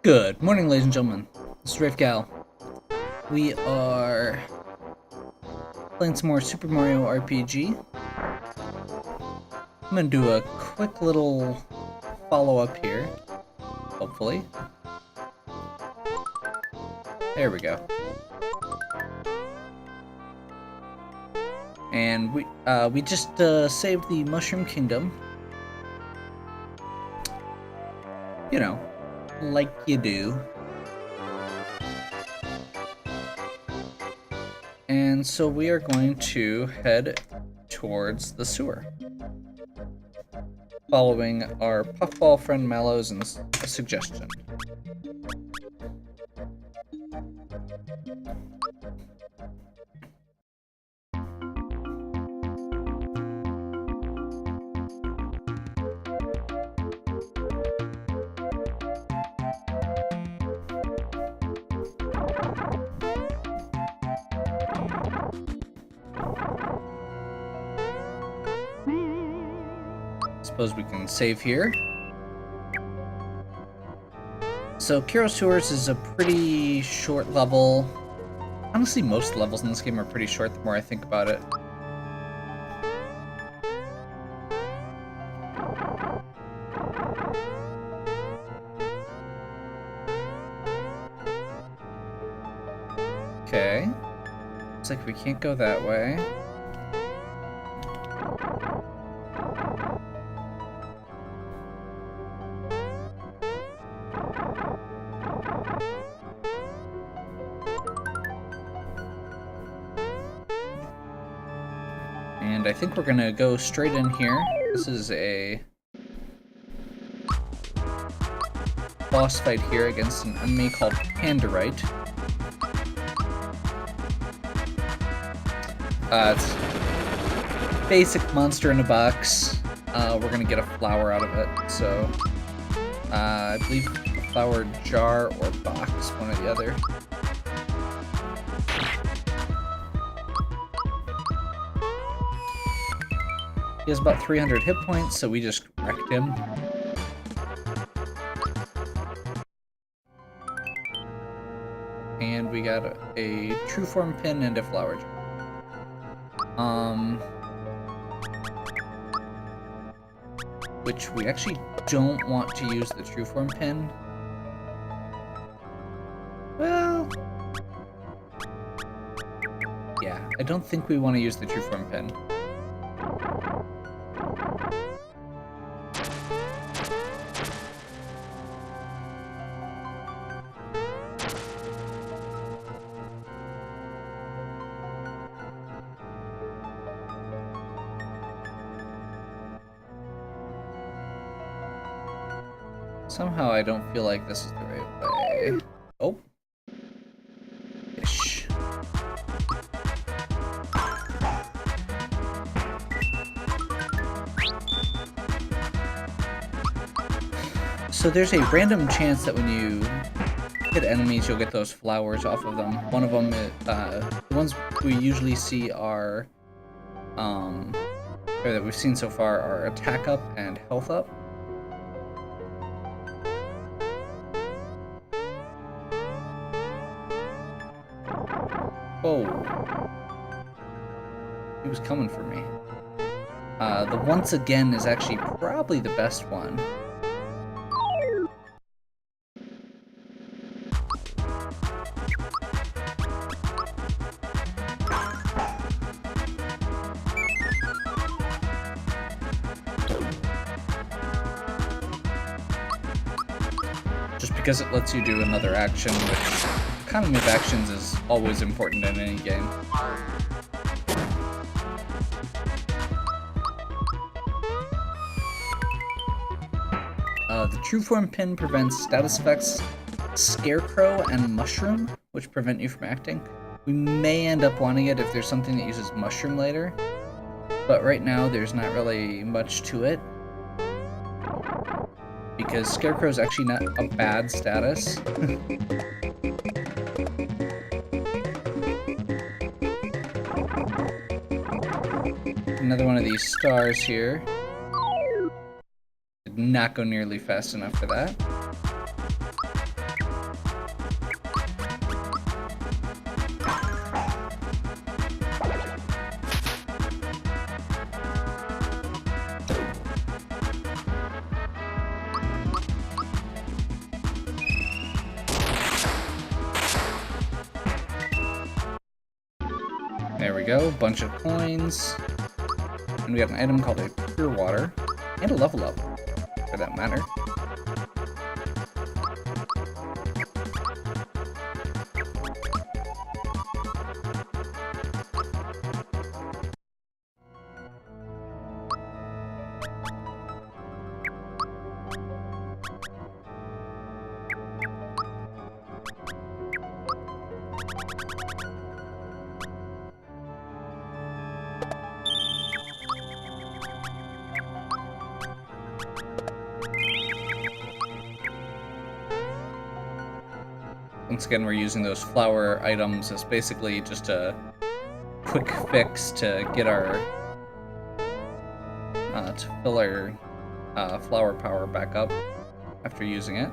Good morning, ladies and gentlemen. This is Rafe Gal. We are playing some more Super Mario RPG. I'm gonna do a quick little follow-up here, hopefully. There we go. And we just saved the Mushroom Kingdom. You know, like you do. And so we are going to head towards the sewer, following our puffball friend Mallow's suggestion. Suppose we can save here. So Kiro Sewers is a pretty short level. Honestly, most levels in this game are pretty short the more I think about it. Okay. Looks like we can't go that way. And I think we're gonna go straight in here. This is a boss fight here against an enemy called Pandarite. It's basic monster in a box. We're gonna get a flower out of it. So, I believe a flower jar or box, one or the other. He has about 300 hit points, so we just wrecked him. And we got a true form pin and a flower jar. Which we actually don't want to use the true form pin. Well, yeah, I don't think we want to use the true form pin. Somehow I don't feel like this is the right way. Oh. Ish. So there's a random chance that when you hit enemies, you'll get those flowers off of them. One of them, the ones we usually see are, or that we've seen so far, are attack up and health up. Whoa. He was coming for me. The once again is actually probably the best one. Just because it lets you do another action, which economy of actions is always important in any game. The true form pin prevents status effects Scarecrow and Mushroom, which prevent you from acting. We may end up wanting it if there's something that uses Mushroom later, but right now there's not really much to it. Because Scarecrow is actually not a bad status. Another one of these stars here. Did not go nearly fast enough for that. There we go, bunch of coins. And we got an item called a pure water, and a level up, for that matter. Once again, we're using those flower items as basically just a quick fix to get our to fill our flower power back up after using it.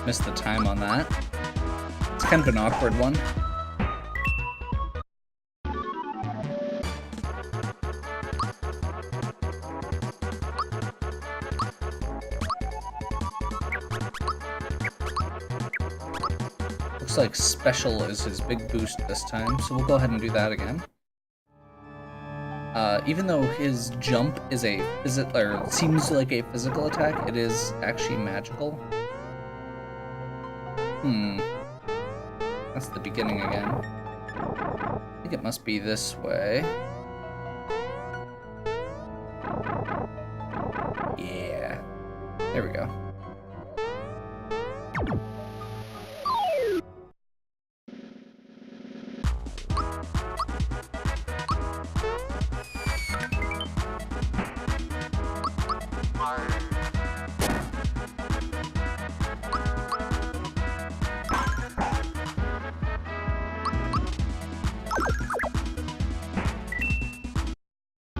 Missed the time on that. It's kind of an awkward one. Looks like special is his big boost this time, so we'll go ahead and do that again. Even though his jump is a seems like a physical attack, it is actually magical. That's the beginning again. I think it must be this way. Yeah. There we go.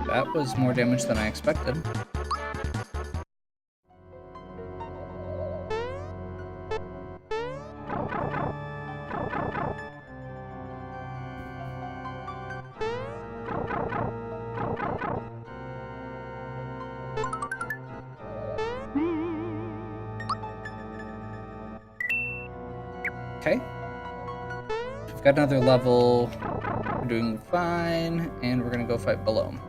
That was more damage than I expected. Okay. We've got another level. We're doing fine, and we're gonna go fight below him.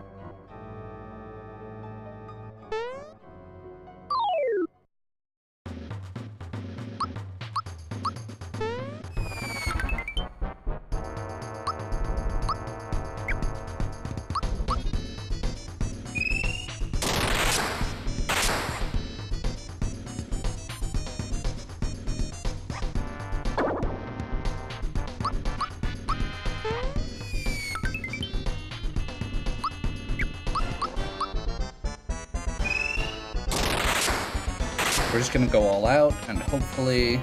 We're just gonna go all out, and hopefully...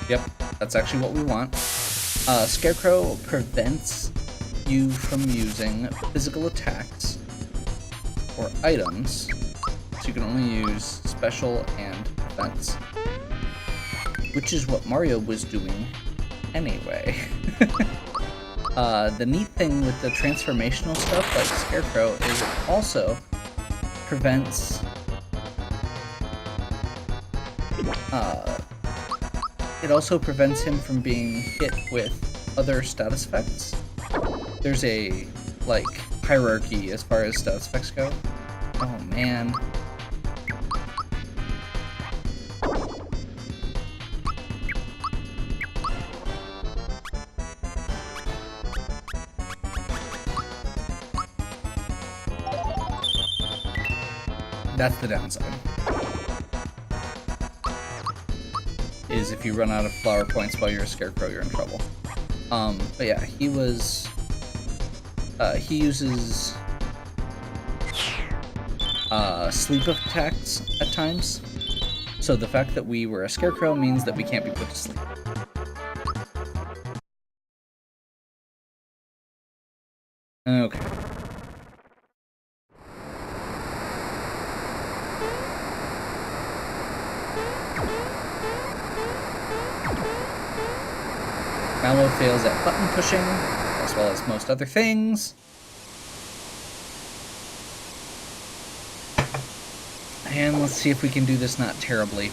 Yep, that's actually what we want. Scarecrow prevents you from using physical attacks or items, so you can only use special and defense. Which is what Mario was doing anyway. The neat thing with the transformational stuff like Scarecrow is it also prevents him from being hit with other status effects. There's a like hierarchy as far as status effects go. Oh man. That's the downside. is if you run out of flower points while you're a Scarecrow, you're in trouble. But yeah, he was... he uses... sleep attacks at times. So the fact that we were a Scarecrow means that we can't be put to sleep. Okay. Mallow fails at button pushing, as well as most other things. And let's see if we can do this not terribly.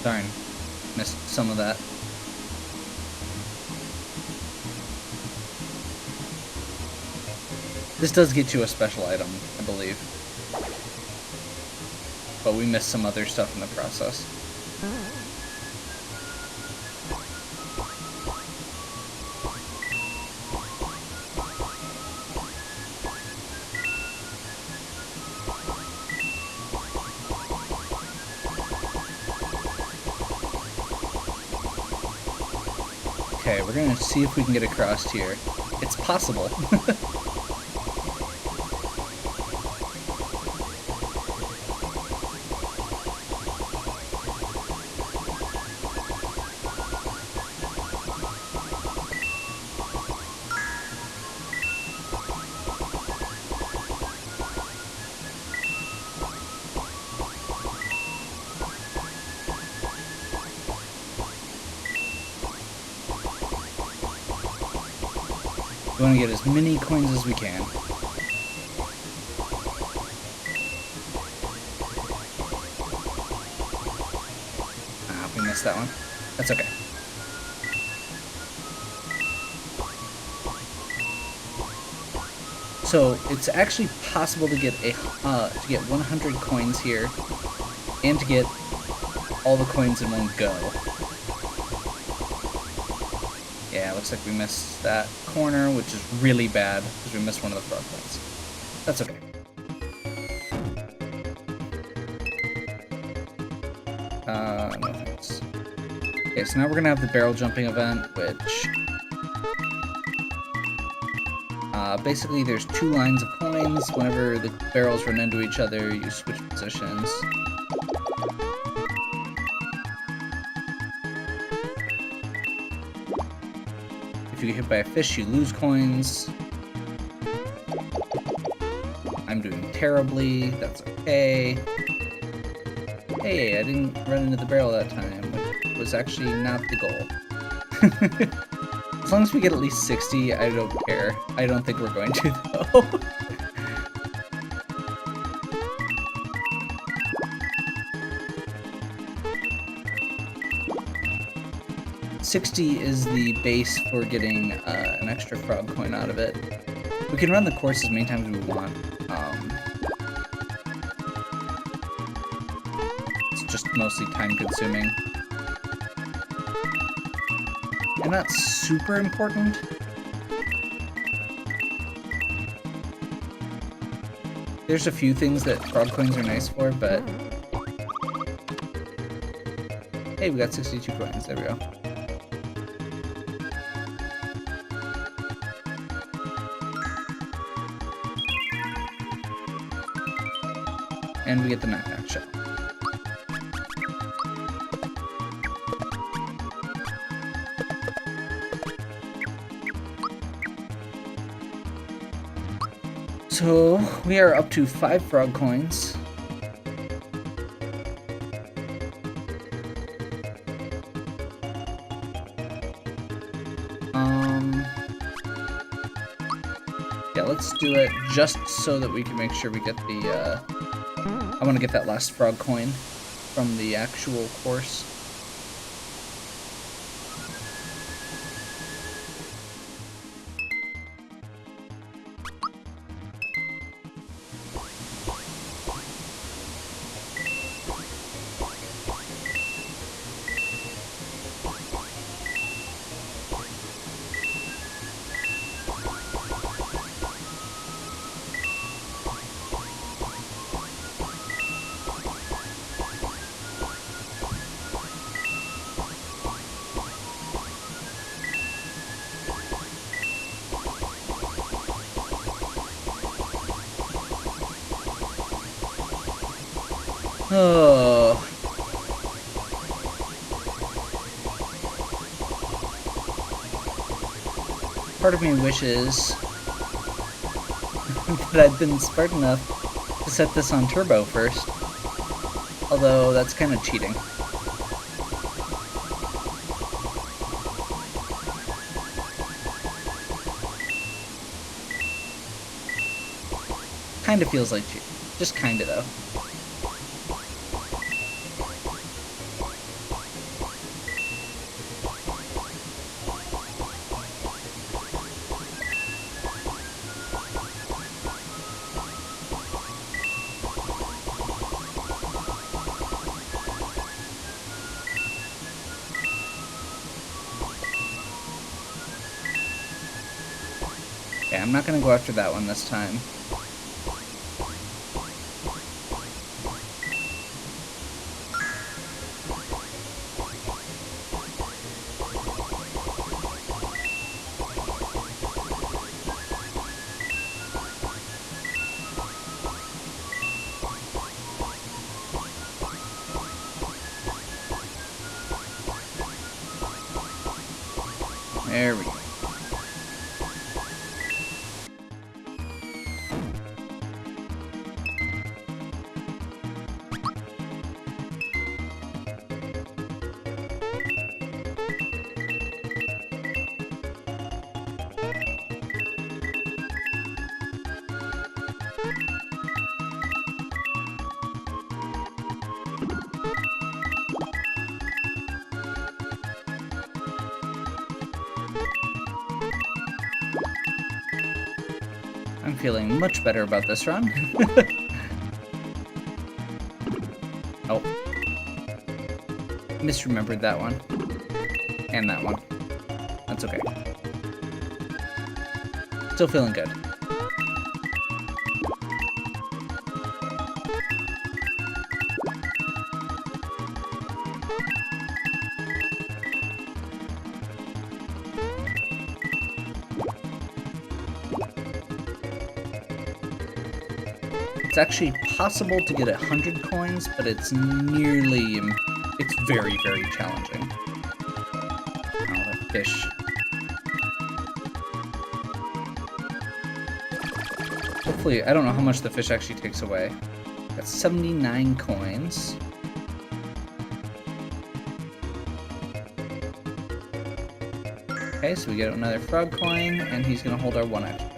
Darn, missed some of that. This does get you a special item, I believe. But we missed some other stuff in the process. Okay, we're gonna see if we can get across here. It's possible. We want to get as many coins as we can. Ah, we missed that one. That's okay. So it's actually possible to get 100 coins here, and to get all the coins in one go. Yeah, looks like we missed that corner, which is really bad, because we missed one of the frog points. That's okay. No thanks. Okay, so now we're gonna have the barrel jumping event, which... basically there's 2 lines of coins. Whenever the barrels run into each other, you switch positions. If you get hit by a fish, you lose coins. I'm doing terribly. That's okay. Hey, I didn't run into the barrel that time, which was actually not the goal. As long as we get at least 60, I don't care. I don't think we're going to, though. 60 is the base for getting an extra frog coin out of it. We can run the course as many times as we want. It's just mostly time consuming. And that's super important. There's a few things that frog coins are nice for, but... Hey, we got 62 coins. There we go. And we get the knockback shell. So we are up to 5 frog coins. Yeah, let's do it just so that we can make sure we get the, I want to get that last frog coin from the actual course. Oh. Part of me wishes that I'd been smart enough to set this on turbo first. Although, that's kind of cheating. Kinda feels like cheating. Just kinda, though. Yeah, I'm not gonna go after that one this time. There we go. I'm feeling much better about this run. Oh. Misremembered that one. And that one. That's okay. Still feeling good. It's actually possible to get 100 coins, but it's very, very challenging. Oh, that fish. Hopefully, I don't know how much the fish actually takes away. That's 79 coins. Okay, so we get another frog coin, and he's gonna hold our one extra.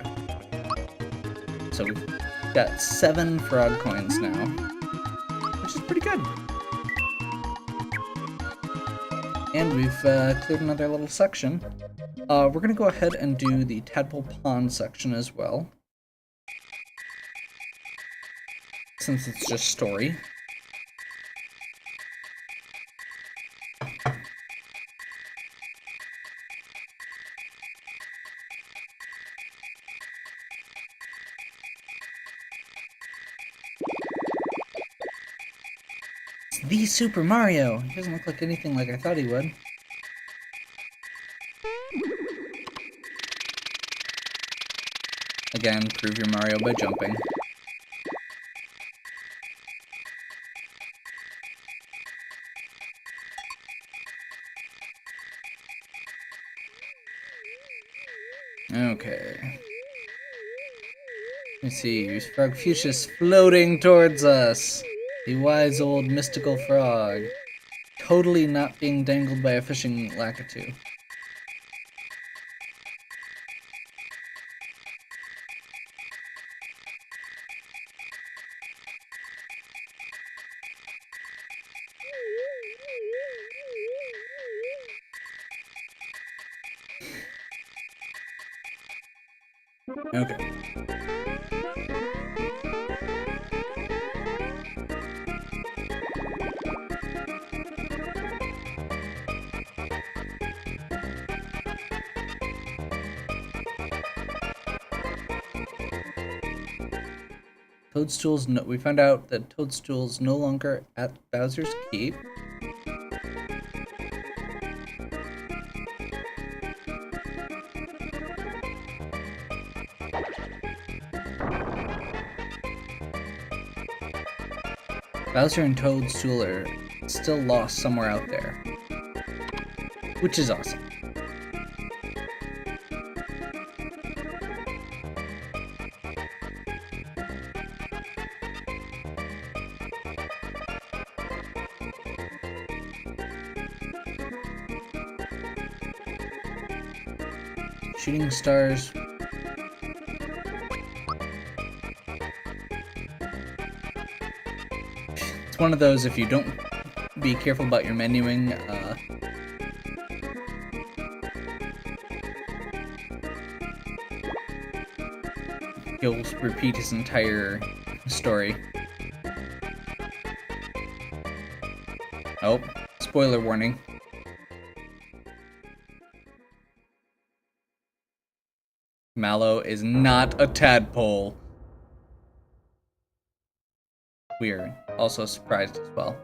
So we've got 7 frog coins now, which is pretty good. And we've cleared another little section. We're gonna go ahead and do the Tadpole Pond section as well, since it's just story. The Super Mario! He doesn't look like anything like I thought he would. Again, prove your Mario by jumping. Okay. Let's see, here's Frogfucius floating towards us! The wise old mystical frog. Totally not being dangled by a fishing lakitu. Okay. Toadstools, no, we found out that Toadstool's no longer at Bowser's Keep. Bowser and Toad's duel are still lost somewhere out there, which is awesome. Shooting stars. It's one of those, if you don't be careful about your menuing, he'll repeat his entire story. Oh, spoiler warning. Mallow is not a tadpole. We are also surprised as well.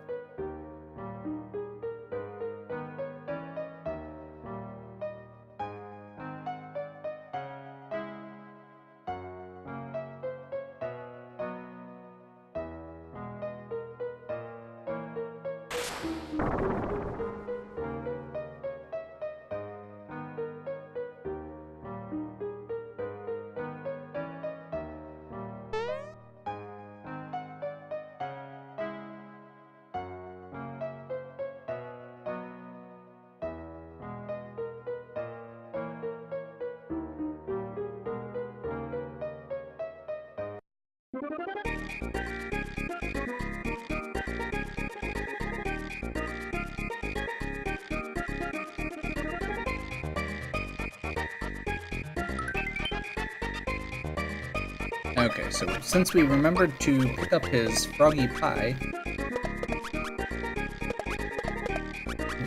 Okay, so since we remembered to pick up his froggy pie,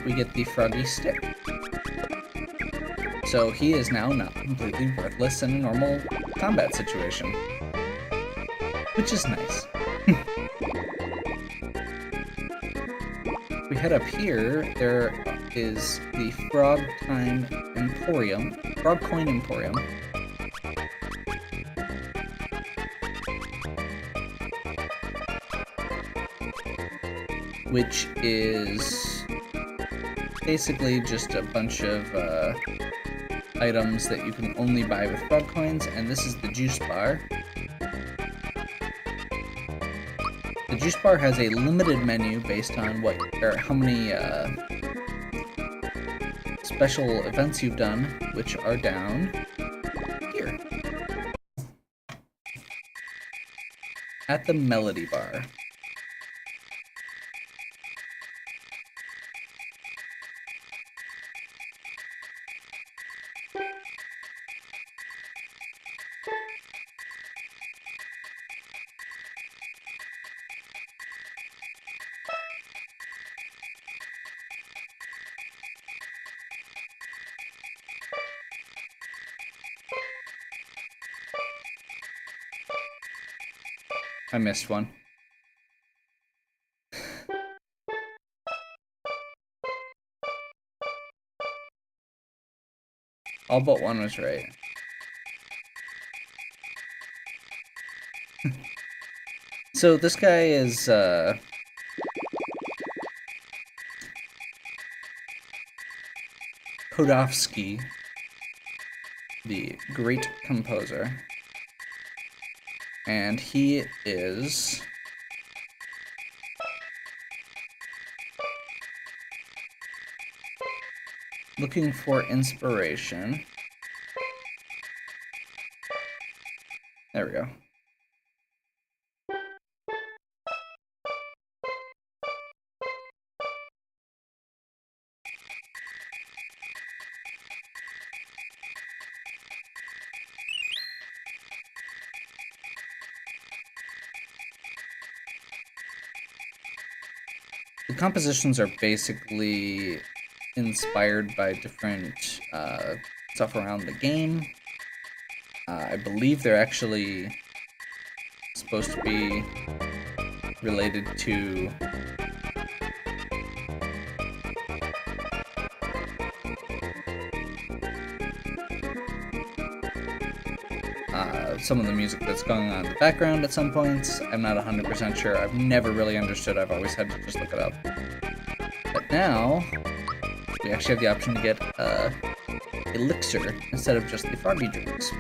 we get the froggy stick. So he is now not completely worthless in a normal combat situation, which is nice. We head up here, there is the Frog Coin Emporium. Which is basically just a bunch of items that you can only buy with frog coins, and this is the juice bar. The juice bar has a limited menu based on how many special events you've done, which are down here at the melody bar. I missed one. All but one was right. So this guy is Kodovsky, the great composer. And he is looking for inspiration. There we go. The compositions are basically inspired by different stuff around the game. I believe they're actually supposed to be related to some of the music that's going on in the background at some points. I'm not 100% sure. I've never really understood. I've always had to just look it up. But now, we actually have the option to get elixir instead of just the Farby drinks.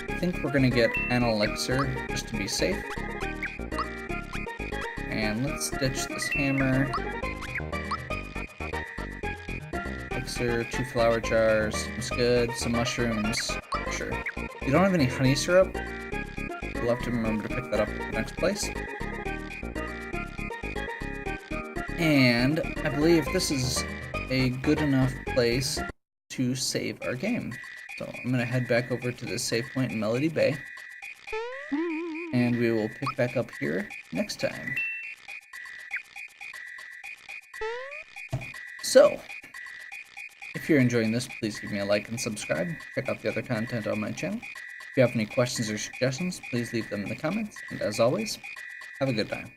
I think we're gonna get an elixir just to be safe. And let's ditch this hammer. Elixir, 2 flower jars, seems good. Some mushrooms, sure. You don't have any honey syrup? We'll have to remember to pick that up at the next place. And I believe this is a good enough place to save our game. So I'm gonna head back over to the save point in Melody Bay. And we will pick back up here next time. So, if you're enjoying this, please give me a like and subscribe. Check out the other content on my channel. If you have any questions or suggestions, please leave them in the comments. And as always, have a good time.